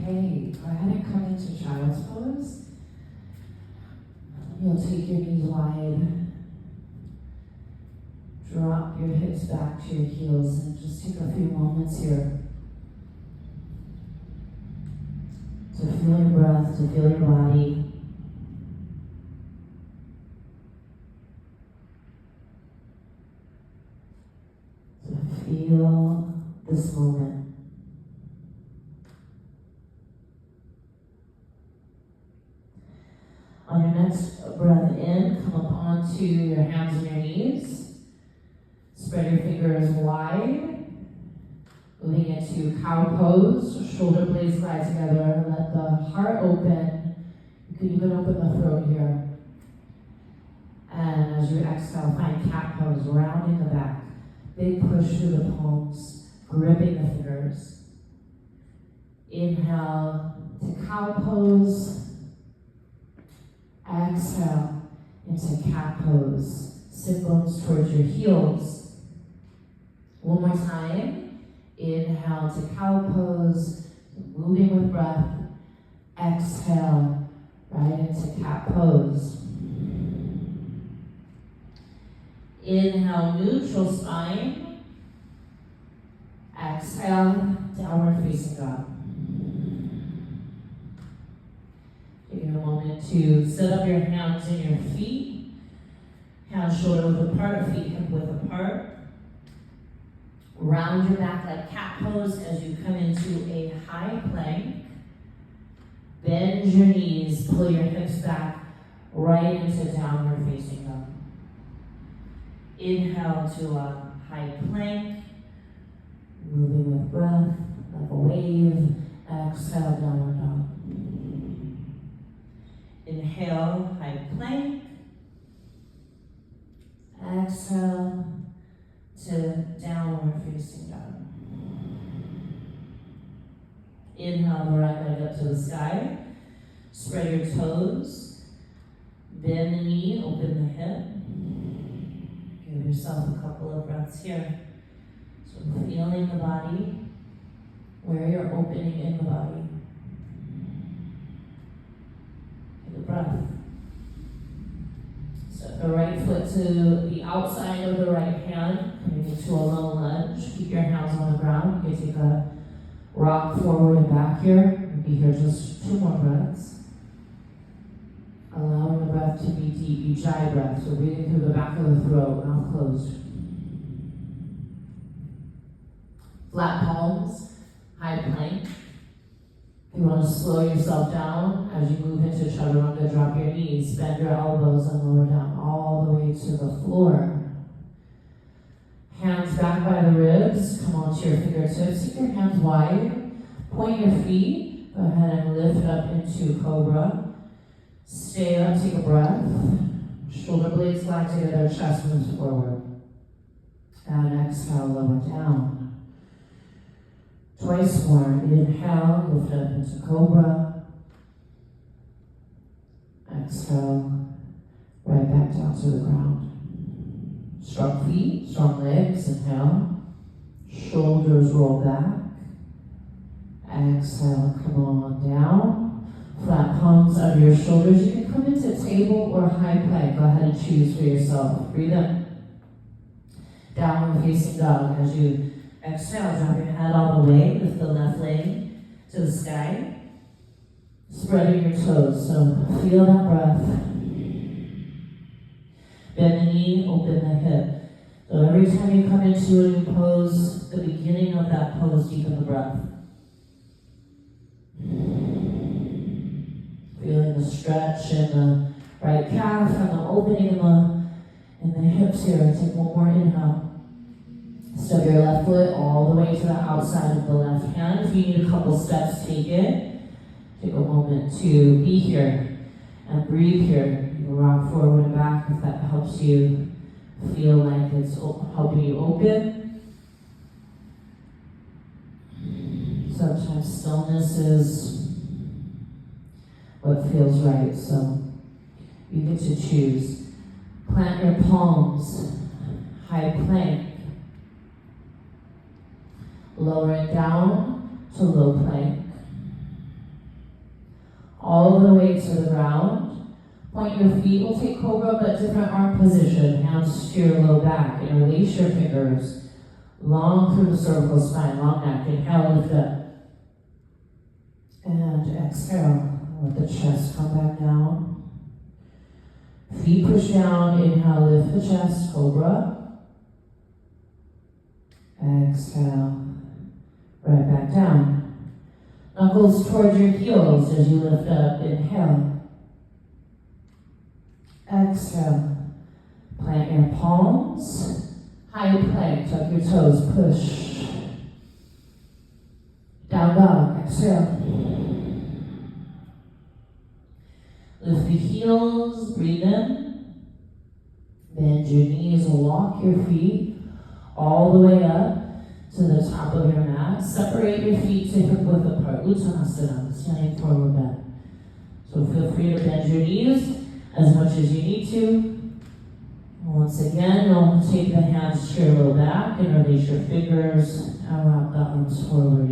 okay, go ahead and come into child's pose. You'll take your knees wide. Drop your hips back to your heels and just take a few moments here to feel your breath, to feel your body. To feel this moment. On your next breath in, come up onto your hands and your knees. Spread your fingers wide. Moving into cow pose, shoulder blades glide together. Let the heart open. You can even open the throat here. And as you exhale, find cat pose, rounding the back. Big push through the palms, gripping the fingers. Inhale to cow pose. Exhale into cat pose. Sit bones towards your heels. One more time. Inhale to cow pose. Moving with breath. Exhale right into cat pose. Inhale, neutral spine. Exhale, downward facing dog. Taking a moment to set up your hands and your feet. Hands shoulder width apart, feet hip width apart. Round your back like cat pose as you come into a high plank. Bend your knees, pull your hips back right into downward facing dog. Inhale to a high plank. Moving with breath, like a wave. Exhale, downward dog. Inhale, high plank. Exhale to downward facing dog. Inhale the right leg up to the sky. Spread your toes. Bend the knee, open the hip. Give yourself a couple of breaths here. So feeling the body, where you're opening in the body. Take a breath. Step the right foot to the outside of the right hand, coming into a low lunge. Keep your hands on the ground. You can take a rock forward and back here. We'll be here just 2 more breaths. Allowing the breath to be deep, ujjayi breath, so breathing through the back of the throat, mouth closed. Flat palms, high plank. If you want to slow yourself down as you move into chaturanga, drop your knees, bend your elbows and lower down all the way to the floor. Hands back by the ribs, come onto your fingertips, keep your hands wide, point your feet, go ahead and lift up into cobra. Stay up, take a breath. Shoulder blades glide together, chest moves forward. And exhale, lower down. Twice more. Inhale, lift up into cobra. Exhale, right back down to the ground. Strong feet, strong legs. Inhale. Shoulders roll back. Exhale, come on down. Flat palms under your shoulders. You can come into table or high plank. Go ahead and choose for yourself. Breathe in. Downward facing dog. As you exhale, drop your head all the way. Lift the left leg to the sky. Spreading your toes. So feel that breath. Bend the knee, open the hip. So every time you come into a new pose, the beginning of that pose, deepen the breath. Feeling the stretch in the right calf and the opening in the hips here. Take one more inhale. Step your left foot all the way to the outside of the left hand. If you need a couple steps, take it. Take a moment to be here and breathe here. You can rock forward and back if that helps you feel like it's helping you open. Sometimes stillness is what feels right, so you get to choose. Plant your palms, high plank. Lower it down to low plank. all the way to the ground. Point your feet. We'll take cobra, but different arm position. Hands to your low back. Interlace your fingers. Long through the cervical spine, long neck. Inhale, lift up. And exhale. Let the chest come back down. Feet push down. Inhale, lift the chest. Cobra. Exhale. Right back down. Knuckles towards your heels as you lift up. Inhale. Exhale. Plant your palms. High plank, tuck your toes, push. Down dog, exhale. Lift the heels, breathe in. Bend your knees, walk your feet all the way up to the top of your mat. Separate your feet to hip width apart. Uttanasana, standing forward bend. So feel free to bend your knees as much as you need to. Once again, you'll take the hands to your low back, interlace your fingers, and wrap the arms forward.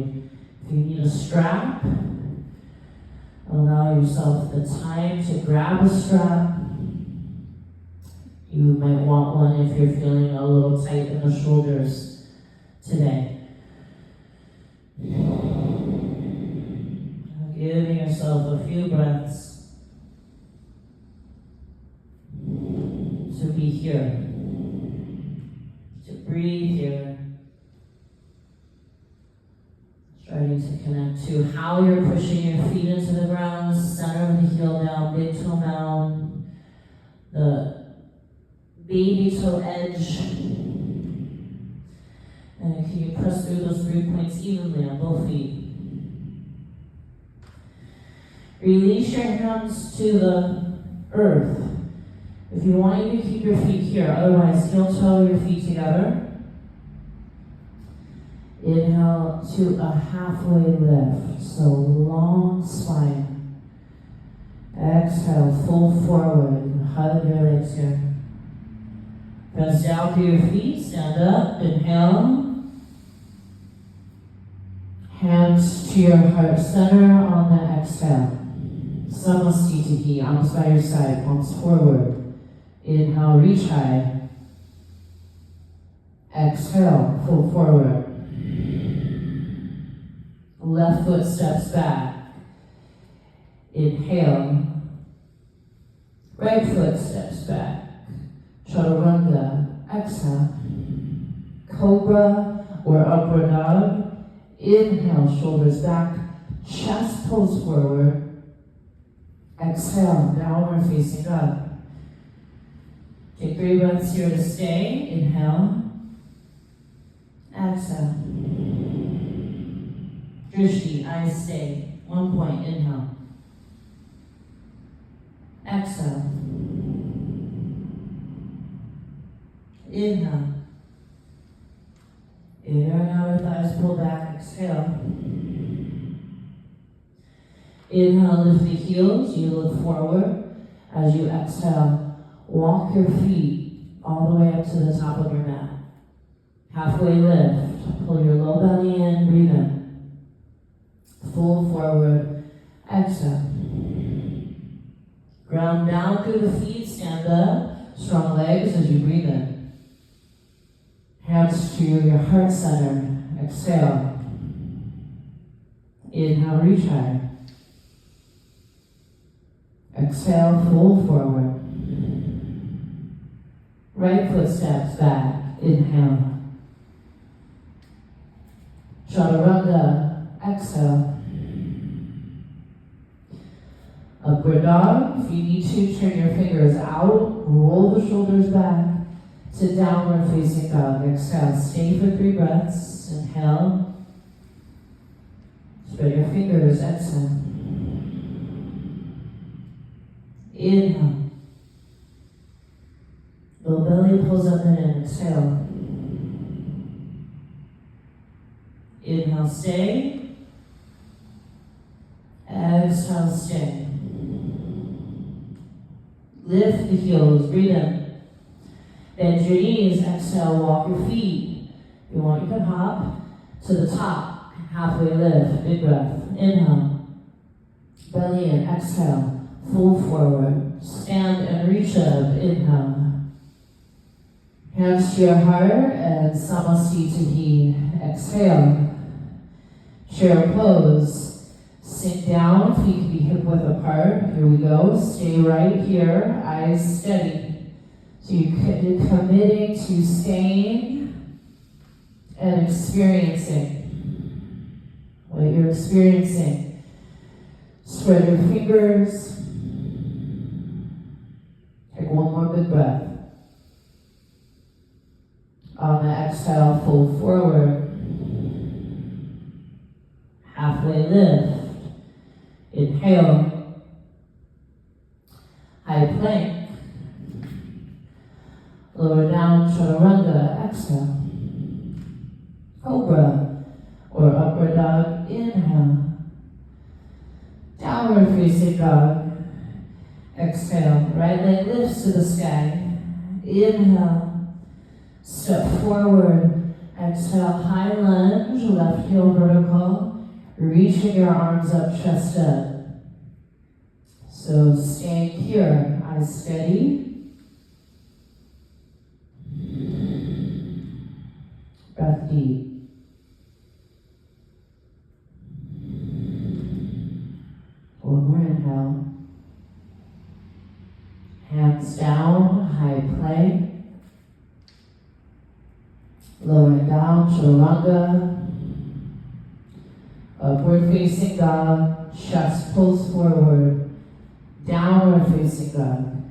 If you need a strap, allow yourself the time to grab a strap. You might want one if you're feeling a little tight in the shoulders today. Giving yourself a few breaths to be here, to breathe here, starting to connect to how you're pushing your feet into the ground, center of the heel down, big toe down, the baby toe edge, and can you press through those 3 points evenly on both feet. Release your hands to the earth. If you want, you can keep your feet here. Otherwise, heel toe your feet together. Inhale to a halfway lift. So long spine. Exhale, full forward. Hug your legs here. Press down through your feet. Stand up. Inhale. Hands to your heart center on the exhale. Samastitihi, arms by your side, palms forward. Inhale, reach high. Exhale, pull forward. Left foot steps back. Inhale. Right foot steps back. Chaturanga. Exhale. Cobra or upward dog. Inhale, shoulders back. Chest pulls forward. Exhale, downward facing up. Take 3 breaths here to stay. Inhale. Exhale. Drishti, eyes stay. 1 point. Inhale. Exhale. Inhale. Inner and outer thighs pull back. Exhale. Inhale, lift the heels. You look forward. As you exhale, walk your feet all the way up to the top of your mat. Halfway lift. Pull your low belly in. Breathe in. Full forward. Exhale. Ground down through the feet. Stand up. Strong legs as you breathe in. Hands to your heart center. Exhale. Inhale, reach high. Exhale, full forward. Right foot steps back. Inhale. Chaturanga. Exhale. Upward dog. If you need to, turn your fingers out. Roll the shoulders back to downward facing dog. Exhale. Stay for 3 breaths. Inhale. Spread your fingers. Exhale. Inhale. Low belly pulls up and in. Exhale. Inhale, stay. Exhale, stay. Lift the heels, breathe in. Bend your knees, exhale, walk your feet. If you want, you can hop to the top. Halfway lift, big breath. Inhale. Belly in, exhale, full forward. Stand and reach up, inhale. Hands to your heart and Samasthiti, exhale. Chair pose. Sink down, feet can be hip width apart. Here we go. Stay right here, eyes steady. So you're committing to staying and experiencing what you're experiencing. Spread your fingers. Take one more good breath. On the exhale, fold forward. Halfway lift. Inhale. High plank. Lower down, chaturanga. Exhale. Cobra or upward dog. Inhale. Downward facing dog. Exhale. Right leg lifts to the sky. Inhale. Step forward. Exhale. High lunge. Left heel vertical. Reaching your arms up, chest up. So staying here. Eyes steady. Breath deep. One more inhale. Hands down, high plank. Lowering down, chaturanga. Upward facing dog, chest pulls forward. Downward facing dog.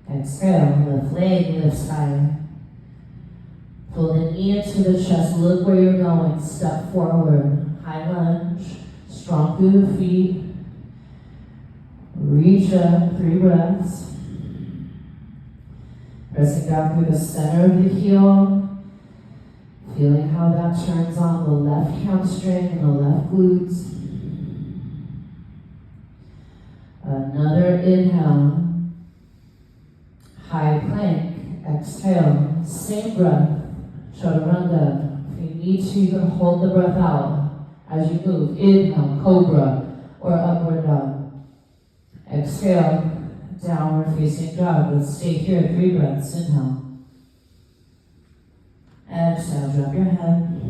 Exhale, left leg lifts high. Pull the knee into the chest, look where you're going, step forward. High lunge, strong through the feet. Reach up, 3 breaths. Pressing down through the center of the heel. Feeling how that turns on the left hamstring and the left glutes. Another inhale. High plank. Exhale. Same breath. Chaturanga. If you need to, you can hold the breath out as you move. Inhale. Cobra or upward dog. Exhale. Downward facing dog. Let's stay here. 3 breaths. Inhale. Exhale, drop your head.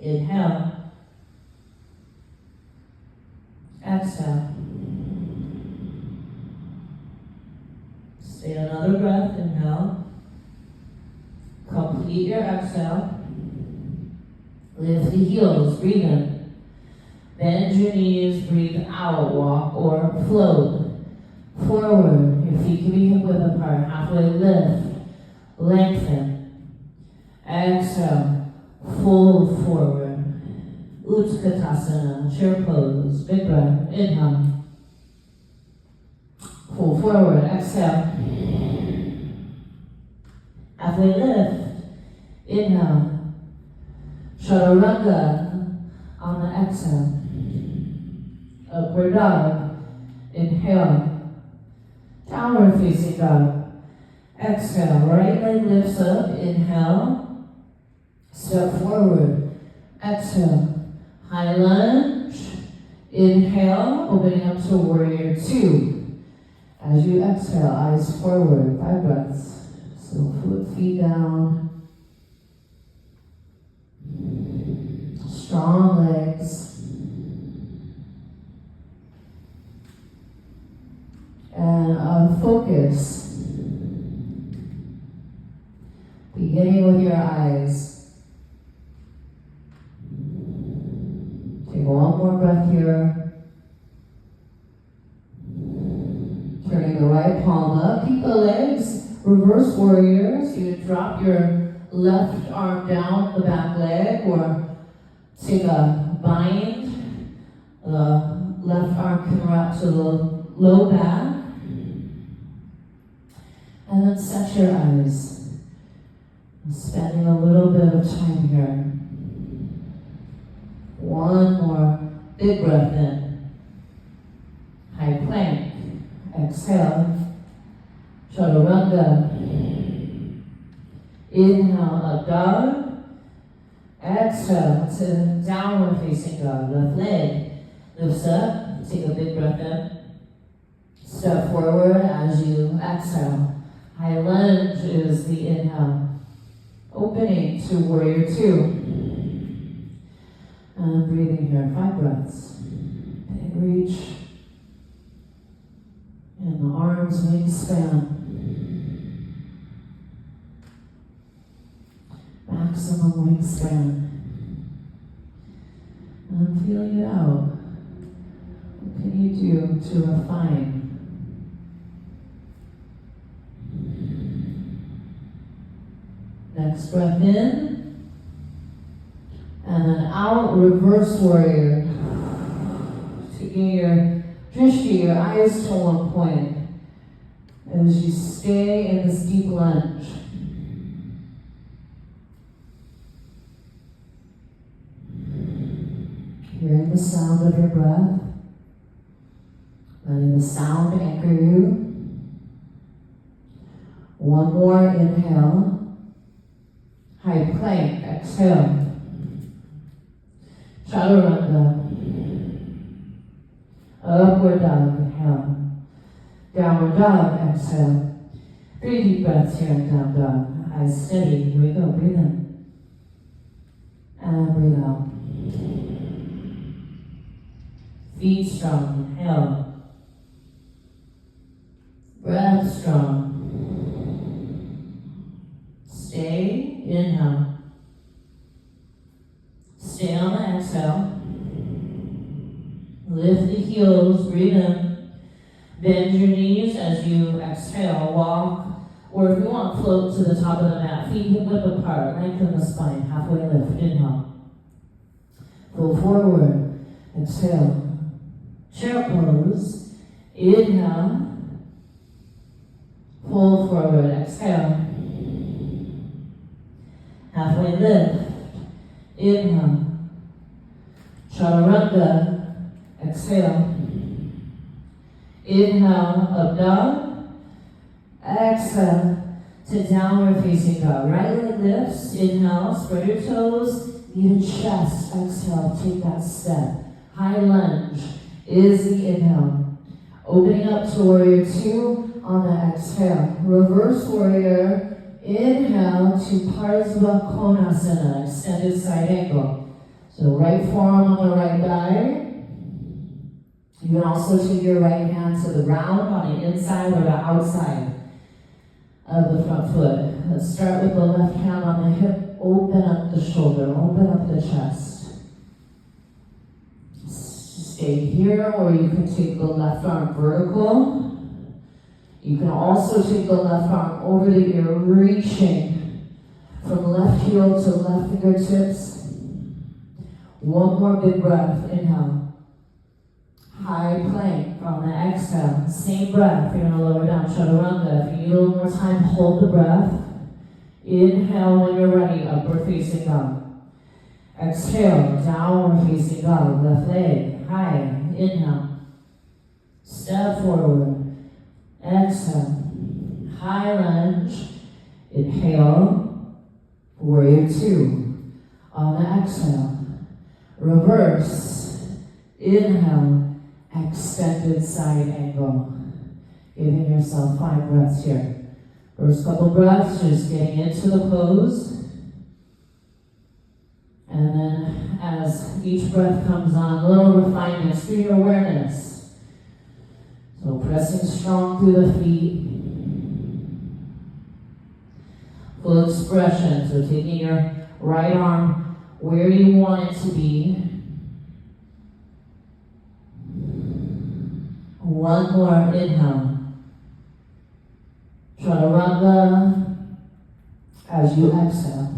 Inhale. Exhale. Stay another breath. Inhale. Complete your exhale. Lift the heels. Breathe in. Bend your knees. Breathe out. Walk or float. Forward. Your feet can be hip width apart. Halfway lift. Lengthen. Exhale. Fold forward. Utkatasana. Chair pose. Big breath. Inhale. Fold forward. Exhale. Halfway lift. Inhale. Chaturanga on the exhale. Upward dog. Inhale. Downward facing dog. Exhale, right leg lifts up, inhale, step forward, exhale, high lunge, inhale, opening up to warrior 2. As you exhale, eyes forward, 5 breaths, so feet down, strong legs, and focus. Beginning with your eyes. Take one more breath here. Turning the right palm up. Keep the legs. Reverse warriors. You drop your left arm down the back leg or take a bind. The left arm can wrap to the low back. And then set your eyes. Spending a little bit of time here. One more big breath in. High plank. Exhale. Chaturanga. Inhale, up dog. Exhale to downward facing dog. Left leg Lifts up, take a big breath in. Step forward as you exhale. High lunge is the inhale. Opening to warrior two. And breathing here, 5 breaths. Big reach. And the arms wingspan. Maximum wingspan. And I'm feeling it out. What can you do to refine? Next breath in. And then out, reverse warrior. Taking your drishti, your eyes to one point. As you stay in this deep lunge. Hearing the sound of your breath. Letting the sound anchor you. One more inhale. High plank, exhale. Chaturanga. Upward dog, inhale. Downward dog, exhale. 3 deep breaths here in down dog. Eyes steady, here we go, breathe in. And breathe out. Feet strong, inhale. Breath strong. Stay, inhale. Stay on the exhale. Lift the heels, breathe in. Bend your knees as you exhale, walk, or if you want, float to the top of the mat. Feet hip width apart, lengthen the spine, halfway lift, inhale. Pull forward, exhale. Chair pose, inhale. Pull forward, exhale. Halfway lift, inhale. Chaturanga, exhale. Inhale, up dog. Exhale to downward facing dog. Right leg lifts, inhale, spread your toes, even chest. Exhale, take that step. High lunge is the inhale. Opening up to warrior two on the exhale. Reverse warrior. Inhale to Parsva Konasana, extended side angle. So right forearm on the right thigh. You can also take your right hand to the ground on the inside or the outside of the front foot. Let's start with the left hand on the hip. Open up the shoulder, open up the chest. Stay here, or you can take the left arm vertical. You can also take the left arm over the ear, reaching from left heel to left fingertips. One more big breath, inhale. High plank on the exhale. Same breath, you're gonna lower down, chaturanga. If you need a little more time, hold the breath. Inhale when you're ready, upward facing dog. Exhale, downward facing dog, left leg, high, inhale. Step forward. Exhale, high lunge, inhale, warrior two. On the exhale, reverse, inhale, extended side angle. Giving yourself 5 breaths here. First couple breaths, just getting into the pose. And then as each breath comes on, a little refinement through your awareness. So pressing strong through the feet. Full expression. So taking your right arm where you want it to be. One more inhale. Chaturanga as you exhale.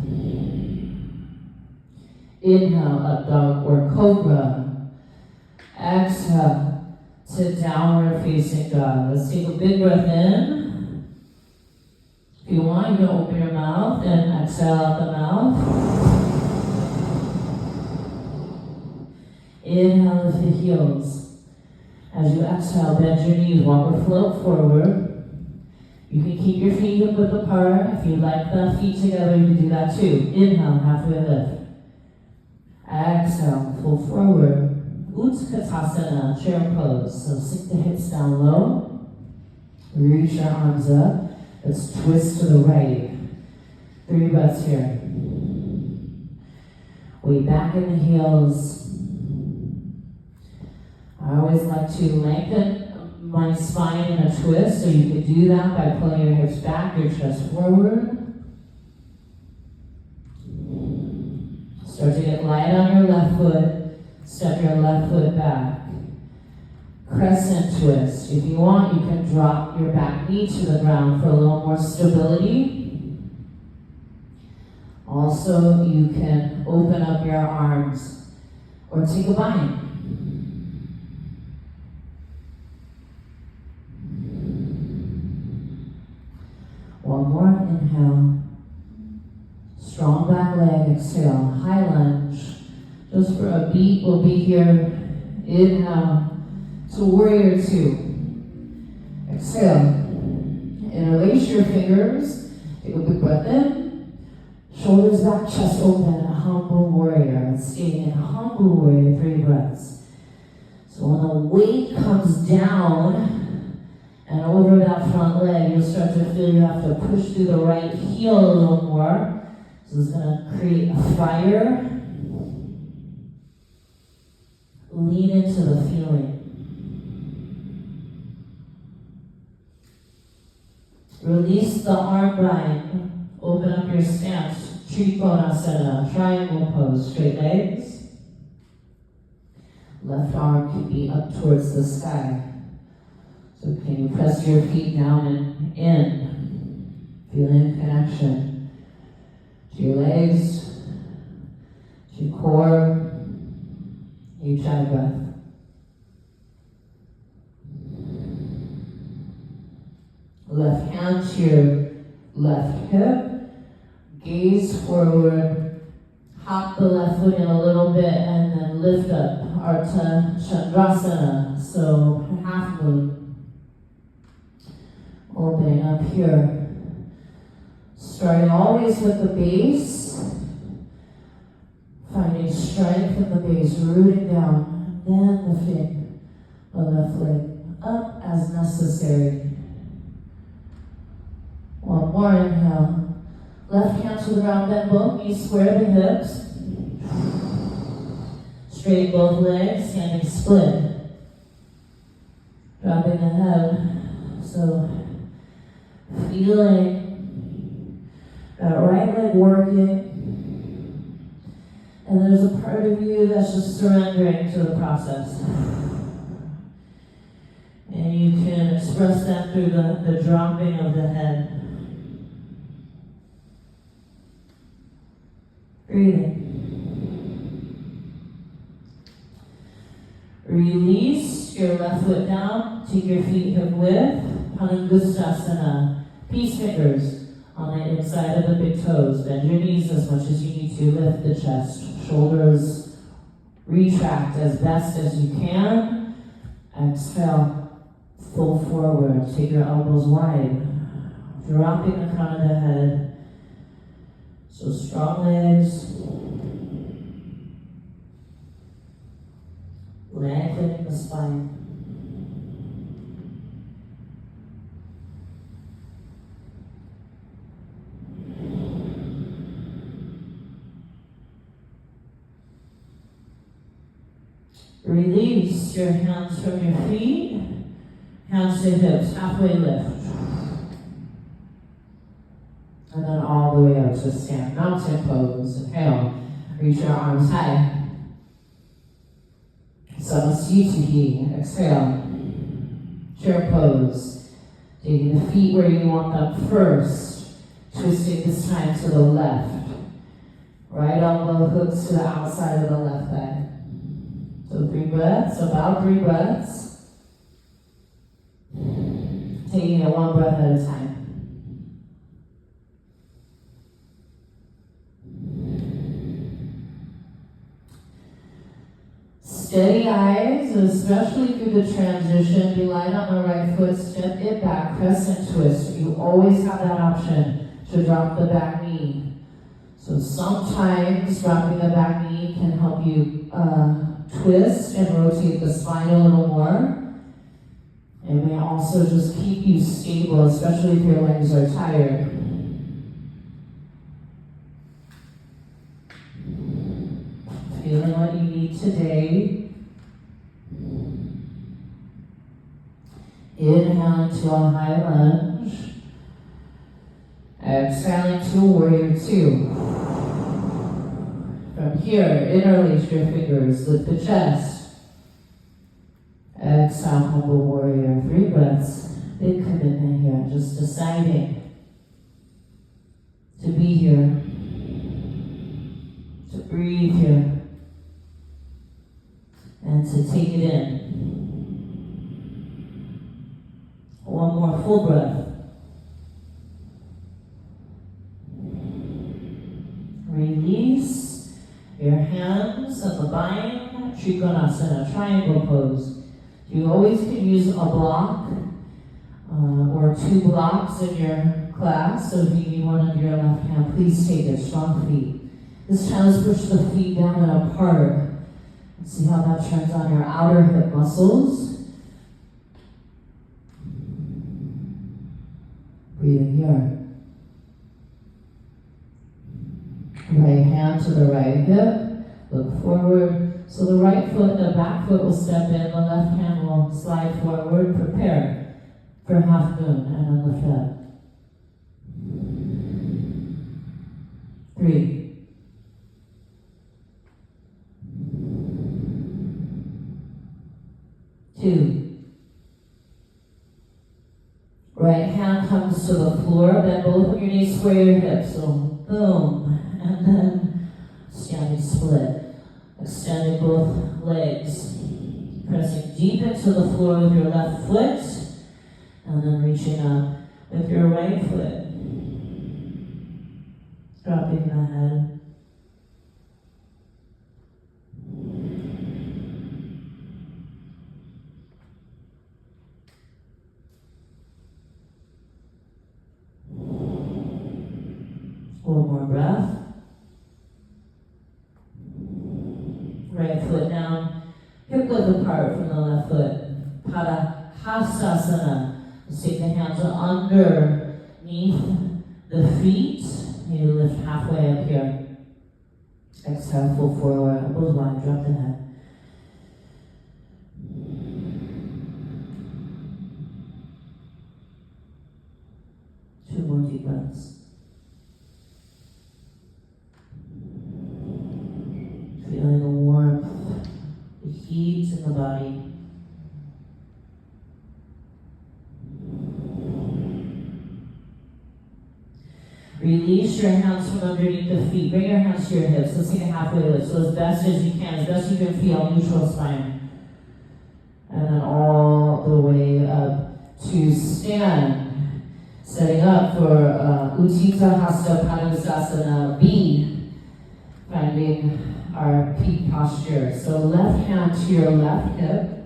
Inhale, up dog or cobra. Exhale to downward facing dog. Let's take a big breath in. If you want, you can open your mouth and exhale out the mouth. Inhale, lift the heels. As you exhale, bend your knees, walk or float forward. You can keep your feet hip width apart. If you like the feet together, you can do that too. Inhale, halfway lift. Exhale, pull forward. Utkatasana, chair pose. So sink the hips down low. Reach your arms up. Let's twist to the right. 3 breaths here. Weight back in the heels. I always like to lengthen my spine in a twist, so you can do that by pulling your hips back, your chest forward. Start to get light on your left foot. Step your left foot back. Crescent twist. If you want, you can drop your back knee to the ground for a little more stability. Also, you can open up your arms or take a bind. One more inhale. Strong back leg, exhale. High lunge. Just for a beat, we'll be here. Inhale to warrior 2. Exhale. Interlace your fingers. Take a big breath in. Shoulders back, chest open. Humble warrior. Let's stay in humble warrior. 3 breaths. So when the weight comes down and over that front leg, you'll start to feel you have to push through the right heel a little more. So it's going to create a fire. Lean into the feeling. Release the arm bind. Open up your stance. Trikonasana, triangle pose, straight legs. Left arm can be up towards the sky. So can you press your feet down and in? Feeling connection to your legs, to your core. Each out breath. Left hand to your left hip. Gaze forward. Hop the left foot in a little bit and then lift up. Ardha Chandrasana. So half moon. Opening up here. Starting always with the base. Finding strength in the base, rooting down, then lifting the left leg up as necessary. One more inhale. Left hand to the ground, bend both knees, square the hips. Straighten both legs, standing split. Dropping the head. So, feeling that right leg working. And there's a part of you that's just surrendering to the process. And you can express that through the dropping of the head. Breathing. Release your left foot down. Take your feet hip width. Panangustasana. Peace fingers on the inside of the big toes. Bend your knees as much as you need to. Lift the chest. Shoulders retract as best as you can. Exhale, fold forward. Take your elbows wide. Dropping the crown of the head. So strong legs. Lengthening the spine. Release your hands from your feet, hands to hips, halfway lift. And then all the way up to stand, mountain pose. Inhale, reach your arms high. Samasthiti, exhale. Chair pose. Taking the feet where you want them first. Twisting this time to the left. Right elbow hooks to the outside of the left leg. So 3 breaths, about 3 breaths. Taking it 1 breath at a time. Steady eyes, especially through the transition. Be light on the right foot, step it back, crescent twist. You always have that option to drop the back knee. So sometimes dropping the back knee can help you twist and rotate the spine a little more. It may also just keep you stable, especially if your legs are tired. Feeling what you need today. Inhale into a high lunge. Exhaling to warrior two. From here, interlace your fingers, lift the chest. Exhale, humble warrior. 3 breaths. Big commitment here, just deciding to be here, to breathe here, and to take it in. One more full breath. Release your hands at the bind, Trikonasana, triangle pose. You always can use a block or 2 blocks in your class, so if you need one under your left hand, please take it, strong feet. This time let's push the feet down and apart. See how that turns on your outer hip muscles. Breathing here. Right hand to the right hip. Look forward. So the right foot, the back foot will step in. The left hand will slide forward. Prepare for half moon and then lift up. 3. 2. Right hand comes to the floor, bend both of your knees, square your hips. So boom, and then standing split. Extending both legs. Pressing deep into the floor with your left foot, and then reaching up with your right foot. Dropping the head. One more breath. Right foot down, hip width apart from the left foot. Padahastasana. Let's take the hands underneath the feet. You lift halfway up here. Exhale, full forward, elbows wide, drop the head. Two more deep breaths. Feeling the warmth, the heat in the body. Release your hands from underneath the feet. Bring your hands to your hips. Let's take a halfway lift. So as best as you can, as best you can feel, neutral spine. And then all the way up to stand. Setting up for Utthita Hasta Padangusthasana B. Finding our peak posture. So left hand to your left hip.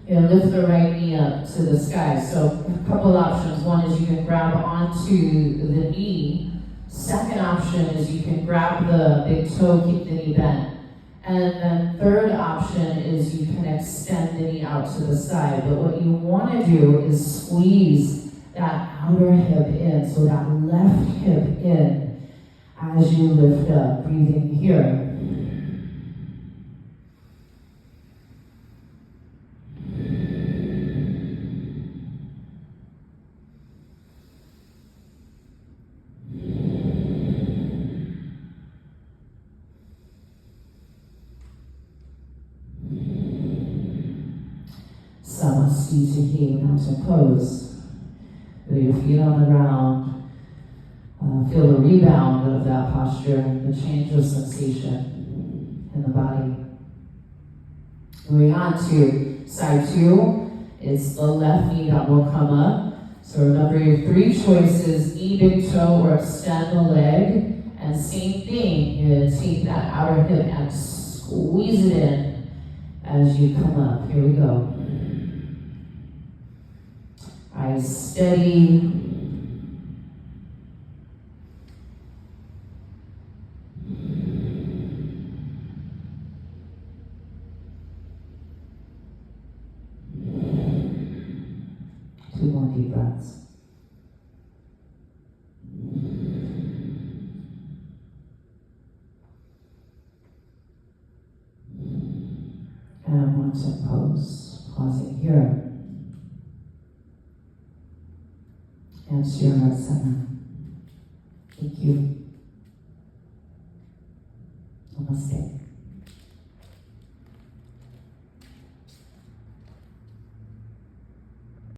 And lift the right knee up to the sky. So a couple options. One is you can grab onto the knee. Second option is you can grab the big toe, keep the knee bent. And then third option is you can extend the knee out to the side. But what you want to do is squeeze that outer hip in, so that left hip in as you lift up, breathing here. Samasthiti, mountain pose. Feel your feet on the ground. Feel the rebound of that posture, the change of sensation in the body. Moving on to side 2. It's the left knee that will come up. So remember your 3 choices, knee, big toe, or extend the leg. And same thing, you take that outer hip and squeeze it in as you come up. Here we go. Eyes steady. breaths. And one to pose, pausing here. And to your heart center. Thank you. Namaste.